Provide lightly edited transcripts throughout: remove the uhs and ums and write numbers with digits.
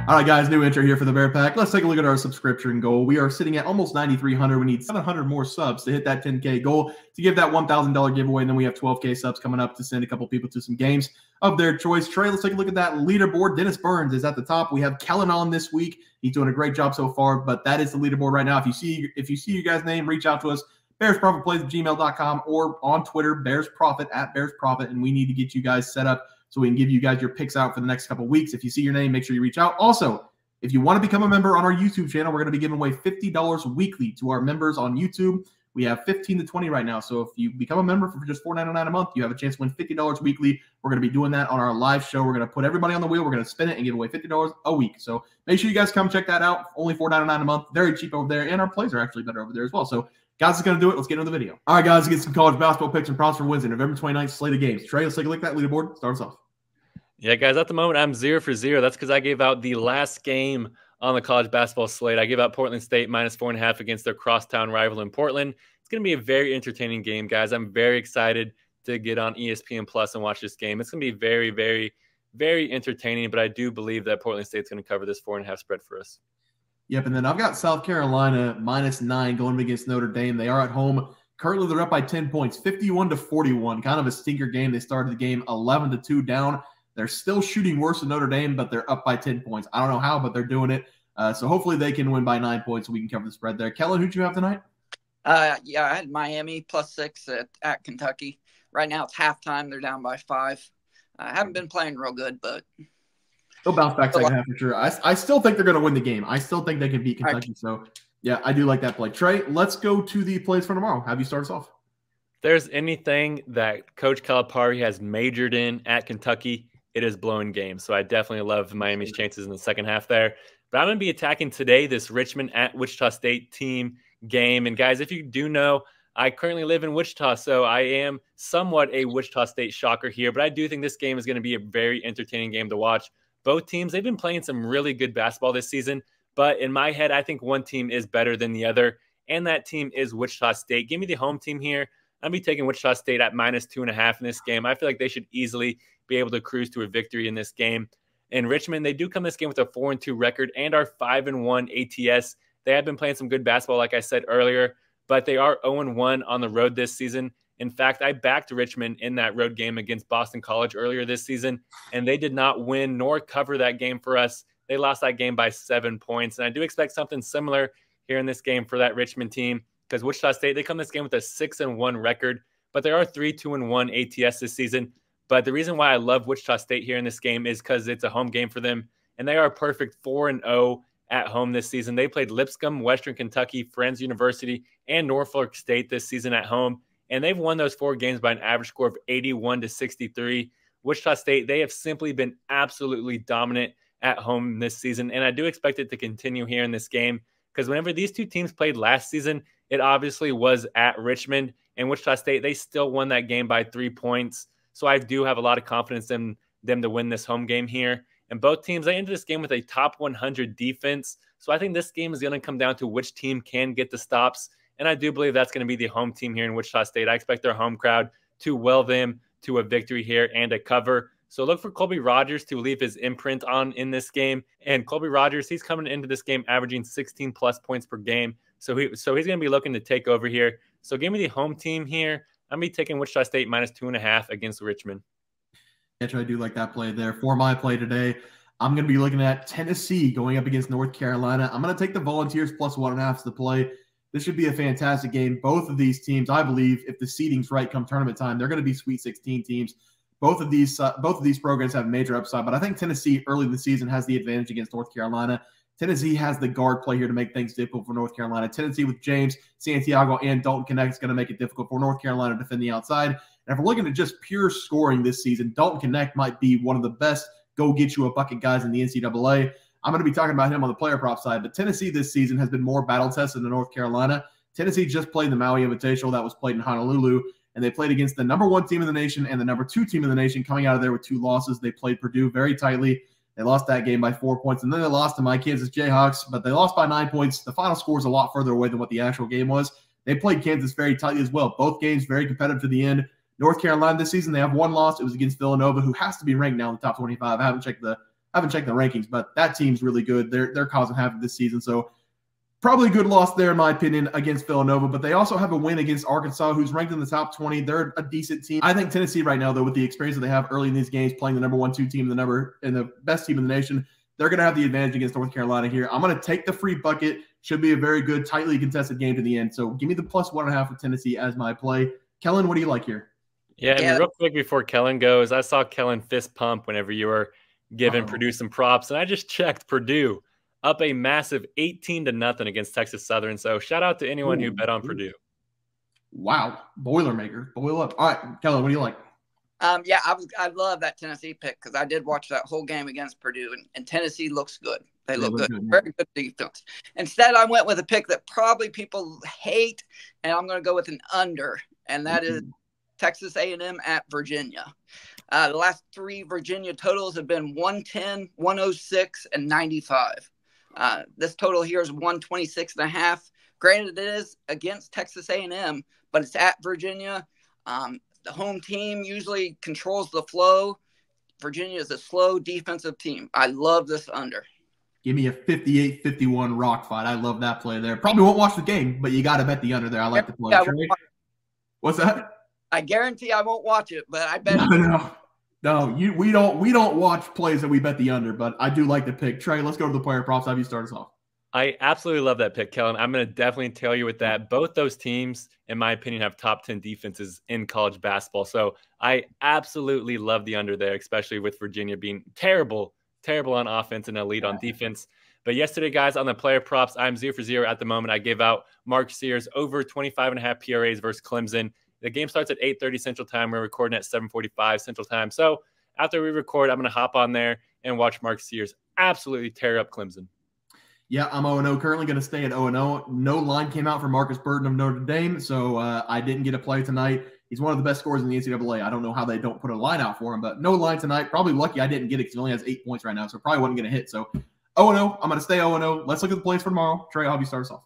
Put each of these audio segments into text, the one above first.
All right, guys, new intro here for the Bear Pack. Let's take a look at our subscription goal. We are sitting at almost 9,300. We need 700 more subs to hit that 10K goal to give that $1,000 giveaway. And then we have 12K subs coming up to send a couple people to some games of their choice. Trey, let's take a look at that leaderboard. Dennis Burns is at the top. We have Kellen on this week. He's doing a great job so far, but that is the leaderboard right now. If you see your guys' name, reach out to us, bearsprofitplays@gmail.com, or on Twitter, bearsprofit @bearsprofit, and we need to get you guys set up so we can give you guys your picks out for the next couple of weeks. If you see your name, make sure you reach out. Also, if you want to become a member on our YouTube channel, we're going to be giving away $50 weekly to our members on YouTube. We have 15 to 20 right now. So if you become a member for just $4.99 a month, you have a chance to win $50 weekly. We're going to be doing that on our live show. We're going to put everybody on the wheel. We're going to spin it and give away $50 a week. So make sure you guys come check that out. Only $4.99 a month. Very cheap over there. And our plays are actually better over there as well. So guys, is going to do it. Let's get into the video. All right, guys, let's get some college basketball picks and props for Wednesday, November 29th, slate of games. Trey, let's take a look at that leaderboard. Start us off. Yeah, guys, at the moment, I'm 0 for 0. That's because I gave out the last game on the college basketball slate. I gave out Portland State -4.5 against their crosstown rival in Portland. It's going to be a very entertaining game, guys. I'm very excited to get on ESPN Plus and watch this game. It's going to be very, very, very entertaining, but I do believe that Portland State's going to cover this 4.5 spread for us. Yep, and then I've got South Carolina -9 going against Notre Dame. They are at home. Currently, they're up by 10 points, 51-41. Kind of a stinker game. They started the game 11-2 down. They're still shooting worse than Notre Dame, but they're up by 10 points. I don't know how, but they're doing it. So hopefully they can win by 9 points so we can cover the spread there. Kellen, who'd you have tonight? Yeah, I had Miami +6 at Kentucky. Right now it's halftime. They're down by 5. I haven't been playing real good, but they'll bounce back second half for sure. I still think they're going to win the game. I still think they can beat Kentucky. So, yeah, I do like that play. Trey, let's go to the plays for tomorrow. Have you start us off? If there's anything that Coach Calipari has majored in at Kentucky, it is blowing games. So I definitely love Miami's chances in the second half there. But I'm going to be attacking today this Richmond at Wichita State team game. And guys, if you do know, I currently live in Wichita, so I am somewhat a Wichita State shocker here. But I do think this game is going to be a very entertaining game to watch. Both teams, they've been playing some really good basketball this season. But in my head, I think one team is better than the other. And that team is Wichita State. Give me the home team here. I'll be taking Wichita State at -2.5 in this game. I feel like they should easily be able to cruise to a victory in this game. In Richmond, they do come this game with a 4-2 record and are 5-1 ATS. They have been playing some good basketball, like I said earlier, but they are 0-1 on the road this season. In fact, I backed Richmond in that road game against Boston College earlier this season, and they did not win nor cover that game for us. They lost that game by 7 points, and I do expect something similar here in this game for that Richmond team because Wichita State, they come this game with a 6-1 record, but they are 3-2-1 ATS this season. But the reason why I love Wichita State here in this game is because it's a home game for them, and they are a perfect 4-0 at home this season. They played Lipscomb, Western Kentucky, Friends University, and Norfolk State this season at home, and they've won those 4 games by an average score of 81-63. Wichita State, they have simply been absolutely dominant at home this season, and I do expect it to continue here in this game because whenever these two teams played last season, it obviously was at Richmond, and Wichita State, they still won that game by 3 points. So I do have a lot of confidence in them to win this home game here. And both teams, they entered this game with a top 100 defense. So I think this game is going to come down to which team can get the stops. And I do believe that's going to be the home team here in Wichita State. I expect their home crowd to will them to a victory here and a cover. So look for Colby Rogers to leave his imprint on in this game. And Colby Rogers, he's coming into this game averaging 16+ points per game. So he's going to be looking to take over here. So give me the home team here. I'm going to be taking Wichita State -2.5 against Richmond. Yeah, I do like that play there. For my play today, I'm going to be looking at Tennessee going up against North Carolina. I'm going to take the Volunteers +1.5 to play. This should be a fantastic game. Both of these teams, I believe, if the seeding's right come tournament time, they're going to be Sweet 16 teams. Both of these programs have major upside, but I think Tennessee early in the season has the advantage against North Carolina. Tennessee has the guard play here to make things difficult for North Carolina. Tennessee with James, Santiago, and Dalton Knecht is going to make it difficult for North Carolina to defend the outside. And if we're looking at just pure scoring this season, Dalton Knecht might be one of the best go-get-you-a-bucket guys in the NCAA. I'm going to be talking about him on the player prop side, but Tennessee this season has been more battle-tested than North Carolina. Tennessee just played the Maui Invitational that was played in Honolulu, and they played against the #1 team in the nation and the #2 team in the nation coming out of there with 2 losses. They played Purdue very tightly. They lost that game by 4 points, and then they lost to my Kansas Jayhawks, but they lost by 9 points. The final score is a lot further away than what the actual game was. They played Kansas very tightly as well. Both games very competitive to the end. North Carolina this season, they have 1 loss. It was against Villanova, who has to be ranked now in the top 25. I haven't I haven't checked the rankings, but that team's really good. They're causing havoc this season. So probably a good loss there, in my opinion, against Villanova. But they also have a win against Arkansas, who's ranked in the top 20. They're a decent team. I think Tennessee right now, though, with the experience that they have early in these games, playing the number 1-2 team and the best team in the nation, they're going to have the advantage against North Carolina here. I'm going to take the free bucket. Should be a very good, tightly contested game to the end. So give me the +1.5 for Tennessee as my play. Kellen, what do you like here? Yeah, and real quick before Kellen goes, I saw Kellen fist pump whenever you were giving Purdue some props, and I just checked Purdue up a massive 18-0 against Texas Southern. So shout out to anyone who bet on Purdue. Wow, Boilermaker, boil up. All right, Kellen, what do you like? I love that Tennessee pick because I did watch that whole game against Purdue, and Tennessee looks good. They look good. Very good defense. Instead, I went with a pick that probably people hate, and I'm going to go with an under, and that is Texas A&M at Virginia. The last 3 Virginia totals have been 110, 106, and 95. This total here is 126.5. Granted, it is against Texas A&M, but it's at Virginia. The home team usually controls the flow. Virginia is a slow defensive team. I love this under. Give me a 58-51 rock fight. I love that play there. Probably won't watch the game, but you got to bet the under there. I like the play. What's that? I guarantee I won't watch it, but I bet. No, we don't watch plays that we bet the under, but I do like the pick. Trey, let's go to the player props. Have you start us off? I absolutely love that pick, Kellen. I'm going to definitely tell you with that. Both those teams, in my opinion, have top 10 defenses in college basketball. So I absolutely love the under there, especially with Virginia being terrible on offense and elite on defense. But yesterday, guys, on the player props, I'm 0 for 0 at the moment. I gave out Mark Sears over 25.5 PRAs versus Clemson. The game starts at 8:30 Central Time. We're recording at 7:45 Central Time. So after we record, I'm going to hop on there and watch Mark Sears absolutely tear up Clemson. Yeah, I'm 0-0. Currently going to stay at 0-0. No line came out for Marcus Burton of Notre Dame, so I didn't get a play tonight. He's one of the best scorers in the NCAA. I don't know how they don't put a line out for him, but no line tonight. Probably lucky I didn't get it because he only has 8 points right now, so probably wasn't going to hit. So 0-0. I'm going to stay 0-0. Let's look at the plays for tomorrow. Trey, I'll have you start us off.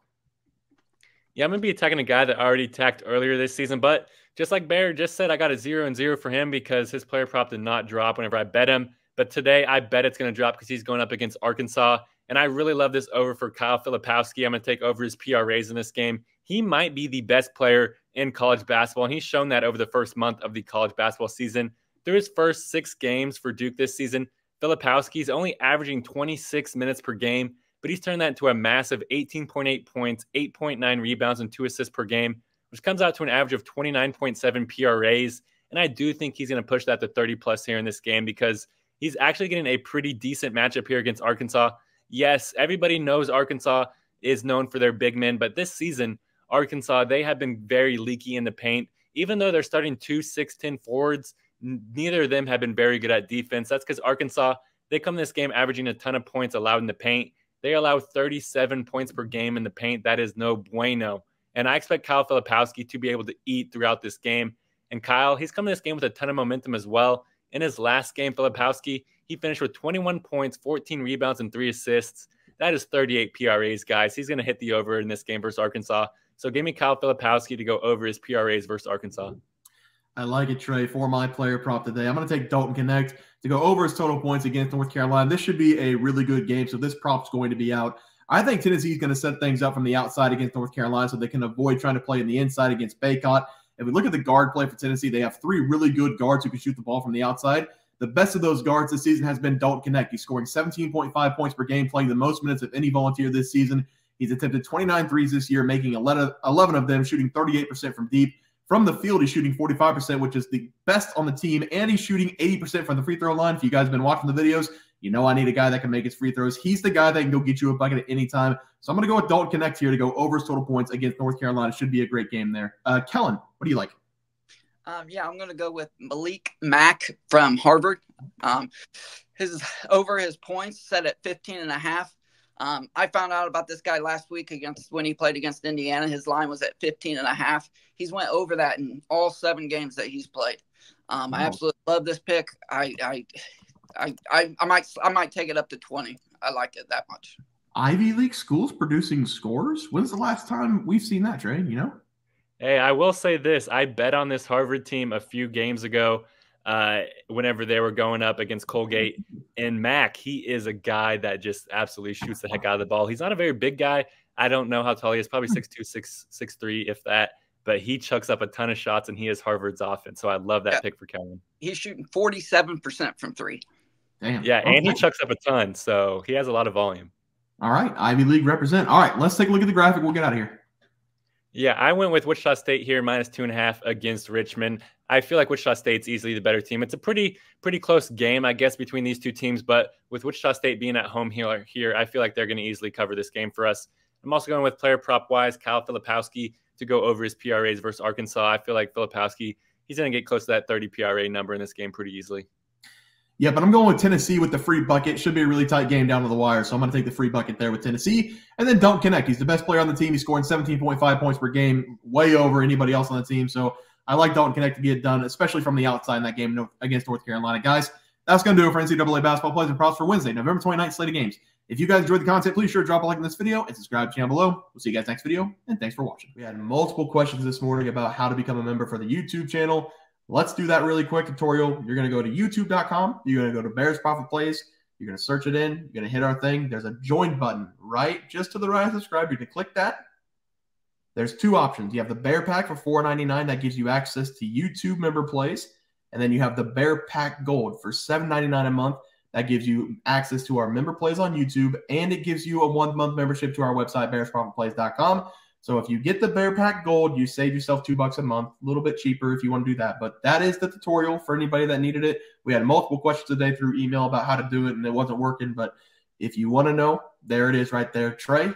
Yeah, I'm going to be attacking a guy that already attacked earlier this season, but just like Bear just said, I got a 0-0 for him because his player prop did not drop whenever I bet him. But today, I bet it's going to drop because he's going up against Arkansas. And I really love this over for Kyle Filipowski. I'm going to take over his PRAs in this game. He might be the best player in college basketball, and he's shown that over the first month of the college basketball season. Through his first 6 games for Duke this season, Filipowski's only averaging 26 minutes per game, but he's turned that into a massive 18.8 points, 8.9 rebounds, and 2 assists per game, which comes out to an average of 29.7 PRAs. And I do think he's going to push that to 30-plus here in this game because he's actually getting a pretty decent matchup here against Arkansas. Yes, everybody knows Arkansas is known for their big men, but this season, Arkansas, they have been very leaky in the paint. Even though they're starting 2 6'10" forwards, neither of them have been very good at defense. That's because Arkansas, they come in this game averaging a ton of points allowed in the paint. They allow 37 points per game in the paint. That is no bueno. And I expect Kyle Filipowski to be able to eat throughout this game. And Kyle, he's coming to this game with a ton of momentum as well. In his last game, Filipowski, he finished with 21 points, 14 rebounds, and 3 assists. That is 38 PRAs, guys. He's going to hit the over in this game versus Arkansas. So give me Kyle Filipowski to go over his PRAs versus Arkansas. I like it, Trey. For my player prop today, I'm going to take Dalton Knecht to go over his total points against North Carolina. This should be a really good game, so this prop's going to be out. I think Tennessee's going to set things up from the outside against North Carolina so they can avoid trying to play in the inside against Baycott. If we look at the guard play for Tennessee, they have 3 really good guards who can shoot the ball from the outside. The best of those guards this season has been Dalton Knecht. He's scoring 17.5 points per game, playing the most minutes of any Volunteer this season. He's attempted 29 threes this year, making 11 of them, shooting 38% from deep. From the field, he's shooting 45%, which is the best on the team, and he's shooting 80% from the free throw line. If you guys have been watching the videos, you know I need a guy that can make his free throws. He's the guy that can go get you a bucket at any time. So I'm going to go with Dalton Knecht here to go over his total points against North Carolina. Should be a great game there. Kellen, what do you like? I'm going to go with Malik Mack from Harvard. His points set at 15.5. I found out about this guy last week when he played against Indiana. His line was at 15.5. He's went over that in all 7 games that he's played. I absolutely love this pick. I might take it up to 20. I like it that much. Ivy League schools producing scores? When's the last time we've seen that, Trey? You know? Hey, I will say this. I bet on this Harvard team a few games ago whenever they were going up against Colgate. And Mack, he is a guy that just absolutely shoots the heck out of the ball. He's not a very big guy. I don't know how tall he is, probably 6'2", 6'3", if that. But he chucks up a ton of shots, and he is Harvard's offense. So I love that pick for Kellen. He's shooting 47% from three. Damn. Yeah, and he chucks up a ton, so he has a lot of volume. All right, Ivy League represent. All right, let's take a look at the graphic. We'll get out of here. Yeah, I went with Wichita State here, -2.5 against Richmond. I feel like Wichita State's easily the better team. It's a pretty close game, I guess, between these two teams. But with Wichita State being at home here, I feel like they're going to easily cover this game for us. I'm also going with player prop-wise, Kyle Filipowski to go over his PRAs versus Arkansas. I feel like Filipowski, he's going to get close to that 30 PRA number in this game pretty easily. Yeah, but I'm going with Tennessee with the free bucket. Should be a really tight game down to the wire, so I'm going to take the free bucket there with Tennessee. And then Dalton Knecht, he's the best player on the team. He's scoring 17.5 points per game, way over anybody else on the team. So I like Dalton Knecht to get it done, especially from the outside in that game against North Carolina. Guys, that's going to do it for NCAA basketball plays and props for Wednesday, November 29th, slate of games. If you guys enjoyed the content, please sure to drop a like on this video and subscribe to the channel below. We'll see you guys next video, and thanks for watching. We had multiple questions this morning about how to become a member for the YouTube channel. Let's do that really quick tutorial. You're going to go to youtube.com. You're going to go to Bears Profit Plays. You're going to search it in. You're going to hit our thing. There's a join button right just to the right of subscribe. You're going to click that. There's two options. You have the Bear Pack for $4.99. That gives you access to YouTube member plays. And then you have the Bear Pack Gold for $7.99 a month. That gives you access to our member plays on YouTube. And it gives you a 1-month membership to our website, bearsprofitplays.com. So if you get the Bear Pack Gold, you save yourself $2 a month, a little bit cheaper if you want to do that. But that is the tutorial for anybody that needed it. We had multiple questions today through email about how to do it, and it wasn't working. But if you want to know, there it is right there. Trey,